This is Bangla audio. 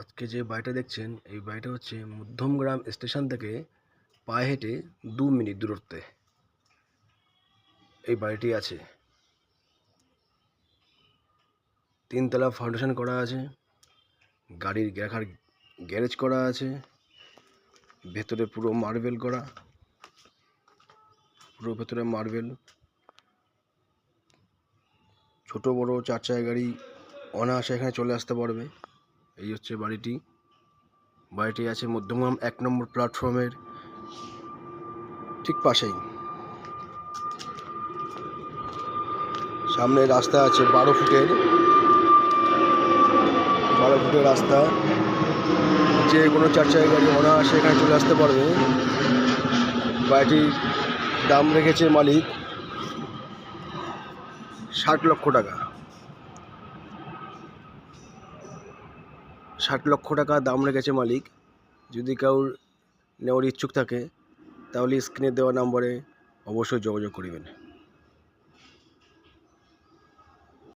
আজকে যে বাড়িটা দেখছেন এই বাড়িটা হচ্ছে মধ্যমগ্রাম স্টেশন থেকে পায়ে হেঁটে 2 মিনিট দূরত্বে এই বাড়িটি আছে। 3 তলা ফাউন্ডেশন করা আছে, গাড়ির রাখার গ্যারেজ করা আছে, ভেতরে পুরো মার্বেল করা, পুরো ভেতরে মার্বেল। ছোট বড় 4 চাকা গাড়ি অনায়াসে এখানে চলে আসতে পারবে। এই হচ্ছে বাড়িটি। বাড়িটি আছে মধ্যমগ্রাম 1 নম্বর প্ল্যাটফর্মের ঠিক পাশেই। সামনে রাস্তা আছে 12 ফুটের রাস্তা, যে কোনো 4 চাকা গাড়ি অনায়াসে এখানে চলে আসতে পারবে। বাড়িটির দাম রেখেছে মালিক 60 লক্ষ টাকা। 60 লক্ষ টাকা দাম রেখেছে মালিক। যদি কারোর নেওয়ার ইচ্ছুক থাকে তাহলে স্ক্রিনে দেওয়া নাম্বারে অবশ্যই যোগাযোগ করিবেন।